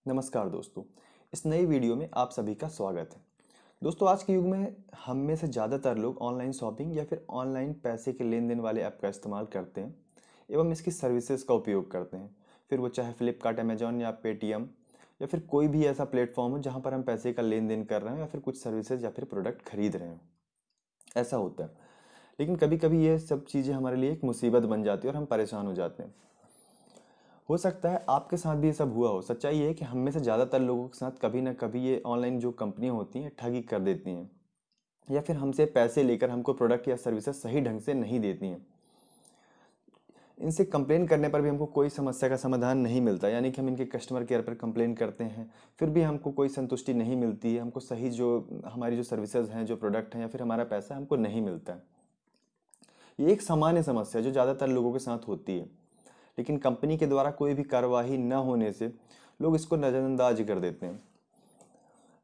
नमस्कार दोस्तों। इस नई वीडियो में आप सभी का स्वागत है। दोस्तों, आज के युग में हम में से ज़्यादातर लोग ऑनलाइन शॉपिंग या फिर ऑनलाइन पैसे के लेन देन वाले ऐप का इस्तेमाल करते हैं एवं इसकी सर्विसेज का उपयोग करते हैं। फिर वो चाहे फ्लिपकार्ट, अमेजॉन या पेटीएम या फिर कोई भी ऐसा प्लेटफॉर्म हो जहाँ पर हम पैसे का लेन देन कर रहे हैं या फिर कुछ सर्विसेज या फिर प्रोडक्ट खरीद रहे हैं। ऐसा होता है। लेकिन कभी कभी ये सब चीज़ें हमारे लिए एक मुसीबत बन जाती है और हम परेशान हो जाते हैं। हो सकता है आपके साथ भी ये सब हुआ हो। सच्चाई ये है कि हम में से ज़्यादातर लोगों के साथ कभी ना कभी ये ऑनलाइन जो कंपनियां होती हैं ठगी कर देती हैं या फिर हमसे पैसे लेकर हमको प्रोडक्ट या सर्विसेज सही ढंग से नहीं देती हैं। इनसे कंप्लेन करने पर भी हमको कोई समस्या का समाधान नहीं मिलता, यानी कि हम इनके कस्टमर केयर पर कंप्लेन करते हैं, फिर भी हमको कोई संतुष्टि नहीं मिलती है। हमको सही जो हमारी जो सर्विसेज हैं, जो प्रोडक्ट हैं या फिर हमारा पैसा हमको नहीं मिलता है। ये एक सामान्य समस्या है जो ज़्यादातर लोगों के साथ होती है। लेकिन कंपनी के द्वारा कोई भी कार्रवाई न होने से लोग इसको नज़रअंदाज कर देते हैं,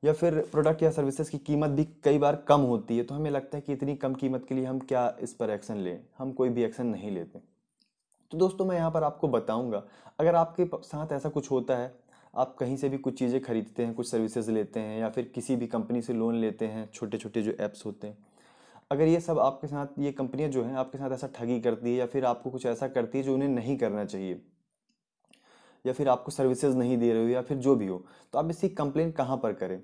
या फिर प्रोडक्ट या सर्विसेज की कीमत भी कई बार कम होती है तो हमें लगता है कि इतनी कम कीमत के लिए हम क्या इस पर एक्शन लें। हम कोई भी एक्शन नहीं लेते। तो दोस्तों, मैं यहाँ पर आपको बताऊंगा, अगर आपके साथ ऐसा कुछ होता है, आप कहीं से भी कुछ चीज़ें खरीदते हैं, कुछ सर्विसेज लेते हैं या फिर किसी भी कंपनी से लोन लेते हैं, छोटे छोटे जो ऐप्स होते हैं, अगर ये सब आपके साथ, ये कंपनियां जो हैं आपके साथ ऐसा ठगी करती है या फिर आपको कुछ ऐसा करती है जो उन्हें नहीं करना चाहिए, या फिर आपको सर्विसेज नहीं दे रहे हो या फिर जो भी हो, तो आप इसकी कंप्लेन कहाँ पर करें।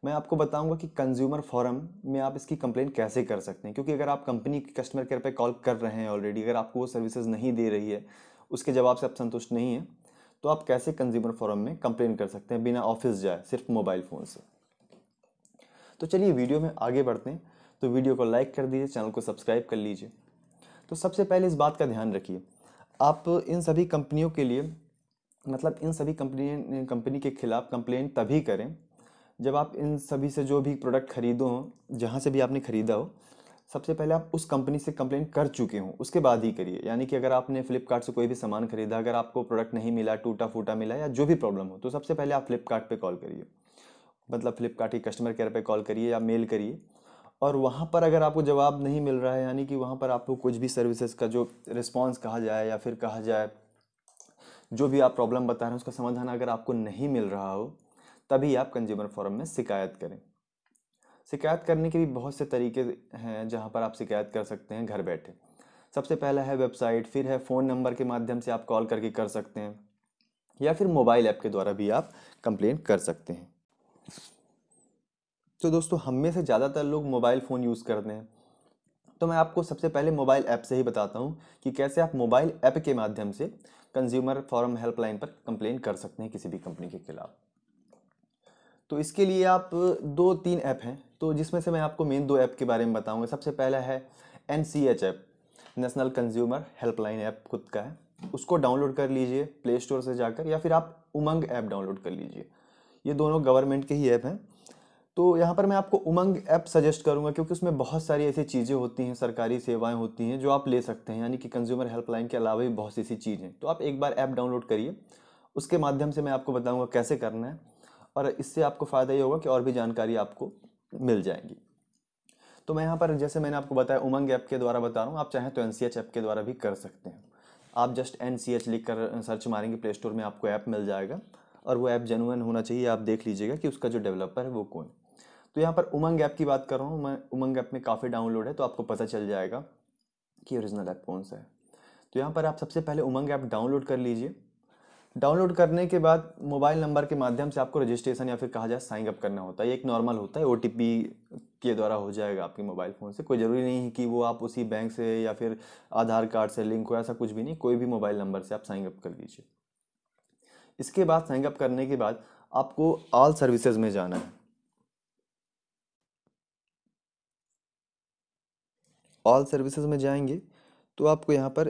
मैं आपको बताऊंगा कि कंज्यूमर फोरम में आप इसकी कंप्लेन कैसे कर सकते हैं। क्योंकि अगर आप कंपनी के कस्टमर केयर पे कॉल कर रहे हैं ऑलरेडी, अगर आपको वो सर्विसेज नहीं दे रही है, उसके जवाब से आप संतुष्ट नहीं हैं, तो आप कैसे कंज्यूमर फोरम में कंप्लेन कर सकते हैं बिना ऑफिस जाए, सिर्फ मोबाइल फ़ोन से। तो चलिए वीडियो में आगे बढ़ते हैं। तो वीडियो को लाइक कर दीजिए, चैनल को सब्सक्राइब कर लीजिए। तो सबसे पहले इस बात का ध्यान रखिए, आप इन सभी कंपनियों के लिए, मतलब इन सभी कंपनी के खिलाफ कंप्लेंट तभी करें जब आप इन सभी से जो भी प्रोडक्ट खरीदो हो, जहाँ से भी आपने खरीदा हो, सबसे पहले आप उस कंपनी से कंप्लेंट कर चुके हों, उसके बाद ही करिए। यानी कि अगर आपने फ्लिपकार्ट से कोई भी सामान खरीदा, अगर आपको प्रोडक्ट नहीं मिला, टूटा फूटा मिला या जो भी प्रॉब्लम हो, तो सबसे पहले आप फ्लिपकार्ट पे कॉल करिए। मतलब फ्लिपकार्ट की कस्टमर केयर पे कॉल करिए या मेल करिए। और वहाँ पर अगर आपको जवाब नहीं मिल रहा है, यानी कि वहाँ पर आपको कुछ भी सर्विसेज का जो रिस्पॉन्स कहा जाए या फिर कहा जाए, जो भी आप प्रॉब्लम बता रहे हैं उसका समाधान अगर आपको नहीं मिल रहा हो, तभी आप कंज्यूमर फोरम में शिकायत करें। शिकायत करने के भी बहुत से तरीके हैं जहाँ पर आप शिकायत कर सकते हैं घर बैठे। सबसे पहला है वेबसाइट, फिर है फ़ोन नंबर के माध्यम से आप कॉल करके कर सकते हैं, या फिर मोबाइल ऐप के द्वारा भी आप कंप्लेंट कर सकते हैं। तो दोस्तों, हम में से ज़्यादातर लोग मोबाइल फ़ोन यूज़ करते हैं, तो मैं आपको सबसे पहले मोबाइल ऐप से ही बताता हूँ कि कैसे आप मोबाइल ऐप के माध्यम से कंज्यूमर फोरम हेल्पलाइन पर कंप्लेन कर सकते हैं किसी भी कंपनी के खिलाफ। तो इसके लिए आप दो तीन ऐप हैं, तो जिसमें से मैं आपको मेन दो ऐप के बारे में बताऊंगा। सबसे पहला है NCH app, national consumer helpline app खुद का है। उसको डाउनलोड कर लीजिए प्ले स्टोर से जाकर, या फिर आप उमंग ऐप डाउनलोड कर लीजिए। ये दोनों गवर्नमेंट के ही ऐप हैं। तो यहाँ पर मैं आपको उमंग ऐप सजेस्ट करूंगा क्योंकि उसमें बहुत सारी ऐसी चीज़ें होती हैं, सरकारी सेवाएं होती हैं जो आप ले सकते हैं। यानी कि कंज्यूमर हेल्पलाइन के अलावा भी बहुत सी ऐसी चीज़ हैं। तो आप एक बार ऐप डाउनलोड करिए, उसके माध्यम से मैं आपको बताऊंगा कैसे करना है, और इससे आपको फ़ायदा ये होगा कि और भी जानकारी आपको मिल जाएगी। तो मैं यहाँ पर, जैसे मैंने आपको बताया, उमंग ऐप के द्वारा बता रहा हूँ। आप चाहें तो NCH ऐप के द्वारा भी कर सकते हैं। आप जस्ट NCH लिख कर सर्च मारेंगे प्ले स्टोर में, आपको ऐप मिल जाएगा। और वो ऐप जेन्युइन होना चाहिए, आप देख लीजिएगा कि उसका जो डेवलपर है वो कौन। तो यहाँ पर उमंग ऐप की बात कर रहा हूँ मैं। उमंग ऐप में काफ़ी डाउनलोड है, तो आपको पता चल जाएगा कि ओरिजिनल ऐप कौन सा है। तो यहाँ पर आप सबसे पहले उमंग ऐप डाउनलोड कर लीजिए। डाउनलोड करने के बाद मोबाइल नंबर के माध्यम से आपको रजिस्ट्रेशन या फिर कहा जाए साइन अप करना होता है। ये एक नॉर्मल होता है, OTP के द्वारा हो जाएगा आपके मोबाइल फ़ोन से। कोई ज़रूरी नहीं है कि वो आप उसी बैंक से या फिर आधार कार्ड से लिंक हो, ऐसा कुछ भी नहीं। कोई भी मोबाइल नंबर से आप साइन अप कर लीजिए। इसके बाद साइन अप करने के बाद आपको ऑल सर्विसेज में जाना है। ऑल सर्विसेज में जाएंगे तो आपको यहाँ पर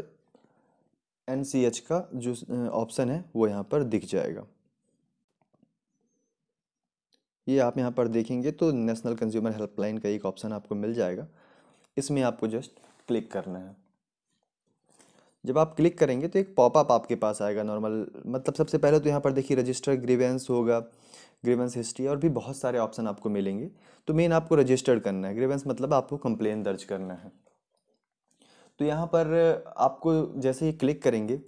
NCH का जो ऑप्शन है वो यहाँ पर दिख जाएगा। ये आप यहाँ पर देखेंगे तो नेशनल कंज्यूमर हेल्पलाइन का एक ऑप्शन आपको मिल जाएगा। इसमें आपको जस्ट क्लिक करना है। जब आप क्लिक करेंगे तो एक पॉपअप आपके पास आएगा नॉर्मल। मतलब सबसे पहले तो यहाँ पर देखिए रजिस्टर ग्रीवेंस होगा, ग्रीवेंस हिस्ट्री, और भी बहुत सारे ऑप्शन आपको मिलेंगे। तो मेन आपको रजिस्टर्ड करना है। ग्रीवेंस मतलब आपको कंप्लेन दर्ज करना है। तो यहाँ पर आपको जैसे ही क्लिक करेंगे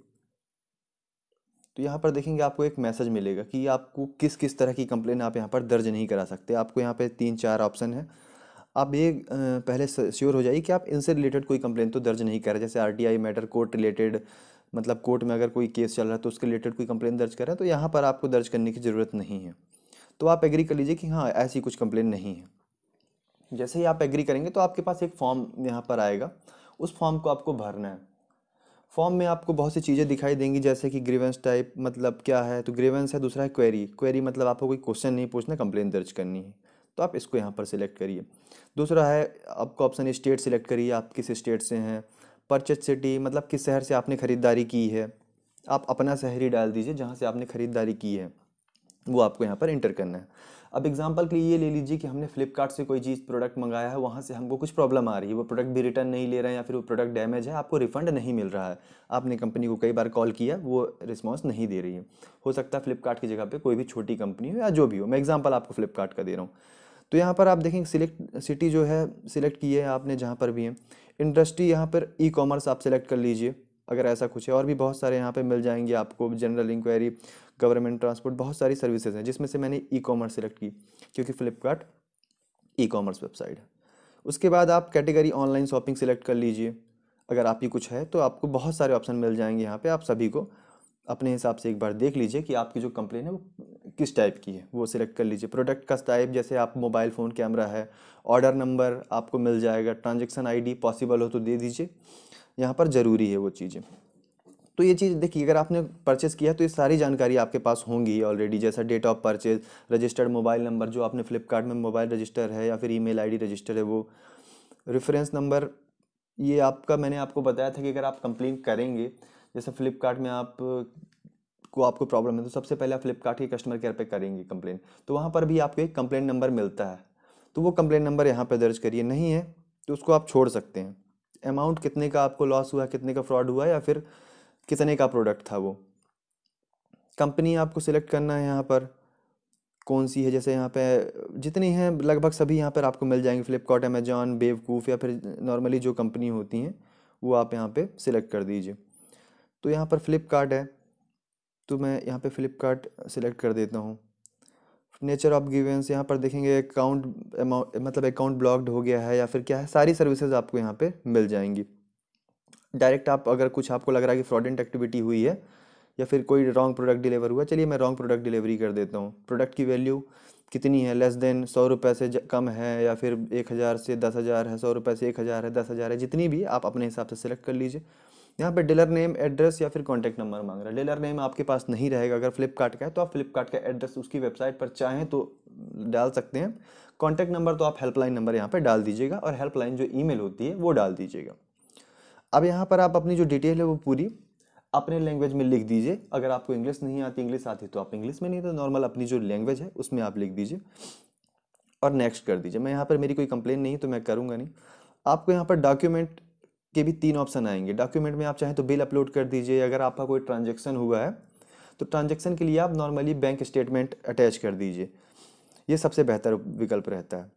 तो यहाँ पर देखेंगे आपको एक मैसेज मिलेगा कि आपको किस किस तरह की कंप्लेन आप यहाँ पर दर्ज नहीं करा सकते। आपको यहाँ पे 3-4 ऑप्शन है। आप ये पहले श्योर हो जाइए कि आप इनसे रिलेटेड कोई कंप्लेन तो दर्ज नहीं कर रहे, जैसे आरटीआई मैटर, कोर्ट रिलेटेड, मतलब कोर्ट में अगर कोई केस चल रहा है तो उसके रिलेटेड कोई कंप्लेन दर्ज कर रहे हैं, तो यहाँ पर आपको दर्ज करने की ज़रूरत नहीं है। तो आप एग्री कर लीजिए कि हाँ ऐसी कुछ कंप्लेन नहीं है। जैसे ही आप एग्री करेंगे तो आपके पास एक फॉर्म यहाँ पर आएगा, उस फॉर्म को आपको भरना है। फॉर्म में आपको बहुत सी चीज़ें दिखाई देंगी, जैसे कि ग्रीवेंस टाइप मतलब क्या है, तो ग्रीवेंस है। दूसरा है क्वेरी। क्वेरी मतलब आपको कोई क्वेश्चन नहीं पूछना, कंप्लेन दर्ज करनी है, तो आप इसको यहाँ पर सिलेक्ट करिए। दूसरा है आपको ऑप्शन स्टेट सिलेक्ट करिए, आप किस स्टेट से हैं। परचेज सिटी मतलब किस शहर से आपने खरीदारी की है, आप अपना शहर ही डाल दीजिए जहाँ से आपने खरीदारी की है, वो आपको यहाँ पर एंटर करना है। अब एग्जांपल के लिए ये ले लीजिए कि हमने फ्लिपकार्ट से कोई चीज़ प्रोडक्ट मंगाया है, वहाँ से हमको कुछ प्रॉब्लम आ रही है, वो प्रोडक्ट भी रिटर्न नहीं ले रहे हैं या फिर वो प्रोडक्ट डैमेज है, आपको रिफंड नहीं मिल रहा है। आपने कंपनी को कई बार कॉल किया, वो रिस्पॉन्स नहीं दे रही है। हो सकता है फ्लिपकार्ट की जगह पे कोई भी छोटी कंपनी हो या जो भी हो, मैं एग्जाम्पल आपको फ्लिपकार्ट का दे रहा हूँ। तो यहाँ पर आप देखेंगे सिलेक्ट सिटी जो है सिलेक्ट की है आपने जहाँ पर भी है। इंडस्ट्री यहाँ पर ई कॉमर्स आप सिलेक्ट कर लीजिए अगर ऐसा कुछ है, और भी बहुत सारे यहाँ पे मिल जाएंगे आपको, जनरल इंक्वायरी, गवर्नमेंट ट्रांसपोर्ट, बहुत सारी सर्विसेज हैं, जिसमें से मैंने ई कॉमर्स सेलेक्ट की क्योंकि फ्लिपकार्ट ई कॉमर्स वेबसाइट है। उसके बाद आप कैटेगरी ऑनलाइन शॉपिंग सिलेक्ट कर लीजिए, अगर आपकी कुछ है तो आपको बहुत सारे ऑप्शन मिल जाएंगे यहाँ पे। आप सभी को अपने हिसाब से एक बार देख लीजिए कि आपकी जो कंप्लेन है वो किस टाइप की है, वो सिलेक्ट कर लीजिए। प्रोडक्ट का टाइप जैसे आप मोबाइल फ़ोन कैमरा है, ऑर्डर नंबर आपको मिल जाएगा, ट्रांजैक्शन आईडी पॉसिबल हो तो दे दीजिए, यहाँ पर ज़रूरी है वो चीज़ें। तो ये चीज़ देखिए, अगर आपने परचेज़ किया तो ये सारी जानकारी आपके पास होंगी ऑलरेडी, जैसा date of purchase, registered mobile number जो आपने फ्लिपकार्ट में मोबाइल रजिस्टर है या फिर ईमेल आईडी रजिस्टर है वो, रेफरेंस नंबर। ये आपका मैंने आपको बताया था कि अगर आप कंप्लेन करेंगे, जैसे फ्लिपकार्ट में आप को आपको प्रॉब्लम है तो सबसे पहले आप फ्लिपकार्ट के कस्टमर केयर पे करेंगे कंप्लेन, तो वहाँ पर भी आपको एक कंप्लेन नंबर मिलता है, तो वो कंप्लेन नंबर यहाँ पे दर्ज करिए। नहीं है तो उसको आप छोड़ सकते हैं। अमाउंट कितने का आपको लॉस हुआ, कितने का फ्रॉड हुआ, या फिर कितने का प्रोडक्ट था वो। कंपनी आपको सिलेक्ट करना है यहाँ पर कौन सी है, जैसे यहाँ पे जितनी हैं लगभग सभी यहाँ पर आपको मिल जाएंगे, फ्लिपकार्ट, अमेजॉन, बेवकूफ़, या फिर नॉर्मली जो कंपनी होती हैं वो आप यहाँ पे सिलेक्ट कर दीजिए। तो यहाँ पर फ्लिपकार्ट है तो मैं यहाँ पे फ्लिपकार्ट सिलेक्ट कर देता हूँ। नेचर ऑफ गिवेंस यहाँ पर देखेंगे अकाउंट मतलब अकाउंट ब्लॉक्ड हो गया है या फिर क्या है, सारी सर्विसेज आपको यहाँ पे मिल जाएंगी। डायरेक्ट आप अगर कुछ आपको लग रहा है कि फ्रॉडेंट एक्टिविटी हुई है या फिर कोई रॉन्ग प्रोडक्ट डिलीवर हुआ, चलिए मैं रॉन्ग प्रोडक्ट डिलीवरी कर देता हूँ। प्रोडक्ट की वैल्यू कितनी है, लेस देन 100 रुपये से कम है, या फिर 1000 से 10,000 है, 100 रुपये से 1000 है, 10,000 है, जितनी भी आप अपने हिसाब से सिलेक्ट कर लीजिए। यहाँ पे डीलर नेम, एड्रेस या फिर कॉन्टैक्ट नंबर मांग रहा है। डीलर नेम आपके पास नहीं रहेगा अगर फ्लिपकार्ट का है, तो आप फ्लिपकार्ट का एड्रेस उसकी वेबसाइट पर चाहें तो डाल सकते हैं। कॉन्टैक्ट नंबर तो आप हेल्पलाइन नंबर यहाँ पे डाल दीजिएगा, और हेल्पलाइन जो ईमेल होती है वो डाल दीजिएगा। अब यहाँ पर आप अपनी जो डिटेल है वो पूरी अपने लैंग्वेज में लिख दीजिए। अगर आपको इंग्लिश नहीं आती, इंग्लिश आती तो आप इंग्लिश में, नहीं तो नॉर्मल अपनी जो लैंग्वेज है उसमें आप लिख दीजिए और नेक्स्ट कर दीजिए। मैं यहाँ पर मेरी कोई कंप्लेन नहीं तो मैं करूँगा नहीं। आपको यहाँ पर डॉक्यूमेंट के भी 3 ऑप्शन आएंगे। डॉक्यूमेंट में आप चाहें तो बिल अपलोड कर दीजिए, अगर आपका कोई ट्रांजेक्शन हुआ है तो ट्रांजेक्शन के लिए आप नॉर्मली बैंक स्टेटमेंट अटैच कर दीजिए, ये सबसे बेहतर विकल्प रहता है।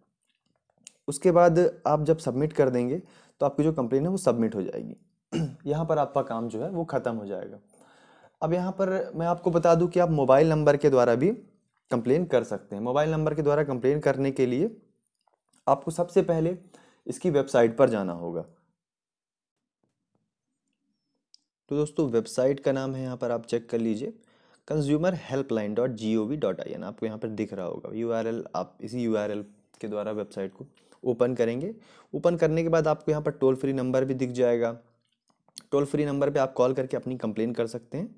उसके बाद आप जब सबमिट कर देंगे तो आपकी जो कंप्लेन है वो सबमिट हो जाएगी। यहाँ पर आपका काम जो है वो ख़त्म हो जाएगा। अब यहाँ पर मैं आपको बता दूं कि आप मोबाइल नंबर के द्वारा भी कंप्लेन कर सकते हैं। मोबाइल नंबर के द्वारा कंप्लेन करने के लिए आपको सबसे पहले इसकी वेबसाइट पर जाना होगा। तो दोस्तों वेबसाइट का नाम है, यहाँ पर आप चेक कर लीजिए, consumerhelpline.gov.in, आपको यहाँ पर दिख रहा होगा यूआरएल। आप इसी यूआरएल के द्वारा वेबसाइट को ओपन करेंगे। ओपन करने के बाद आपको यहाँ पर टोल फ्री नंबर भी दिख जाएगा। टोल फ्री नंबर पे आप कॉल करके अपनी कंप्लेन कर सकते हैं,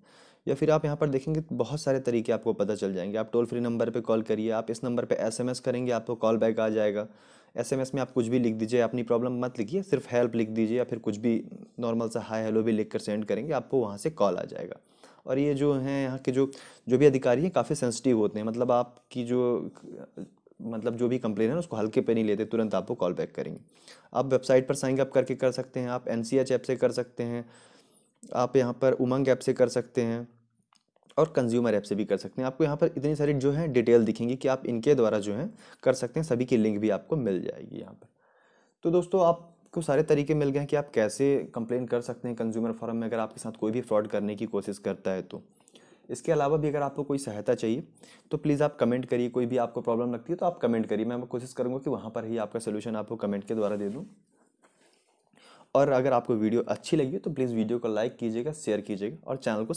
या फिर आप यहाँ पर देखेंगे तो बहुत सारे तरीके आपको पता चल जाएंगे। आप टोल फ्री नंबर पे कॉल करिए, आप इस नंबर पे एसएमएस करेंगे, आपको कॉल बैक आ जाएगा। एसएमएस में आप कुछ भी लिख दीजिए, अपनी प्रॉब्लम मत लिखिए, सिर्फ हेल्प लिख दीजिए, या फिर कुछ भी नॉर्मल सा हाय हेलो भी लिख कर सेंड करेंगे, आपको वहाँ से कॉल आ जाएगा। और ये जो हैं यहाँ के जो जो भी अधिकारी हैं काफ़ी सेंसिटिव होते हैं, मतलब आपकी जो मतलब जो भी कंप्लेन है उसको हल्के पे नहीं लेते, तुरंत आपको कॉल बैक करेंगे। आप वेबसाइट पर साइन अप करके कर सकते हैं, आप एनसीएच ऐप से कर सकते हैं, आप यहाँ पर उमंग ऐप से कर सकते हैं, और कंज्यूमर ऐप से भी कर सकते हैं। आपको यहाँ पर इतनी सारी जो है डिटेल दिखेंगी कि आप इनके द्वारा जो है कर सकते हैं, सभी की लिंक भी आपको मिल जाएगी यहाँ पर। तो दोस्तों आपको सारे तरीके मिल गए हैं कि आप कैसे कंप्लेन कर सकते हैं कंज्यूमर फोरम में, अगर आपके साथ कोई भी फ्रॉड करने की कोशिश करता है तो। इसके अलावा भी अगर आपको कोई सहायता चाहिए तो प्लीज़ आप कमेंट करिए, कोई भी आपको प्रॉब्लम लगती है तो आप कमेंट करिए, मैं कोशिश करूँगा कि वहाँ पर ही आपका सोल्यूशन आपको कमेंट के द्वारा दे दूँ। और अगर आपको वीडियो अच्छी लगी हो तो प्लीज़ वीडियो को लाइक कीजिएगा, शेयर कीजिएगा और चैनल को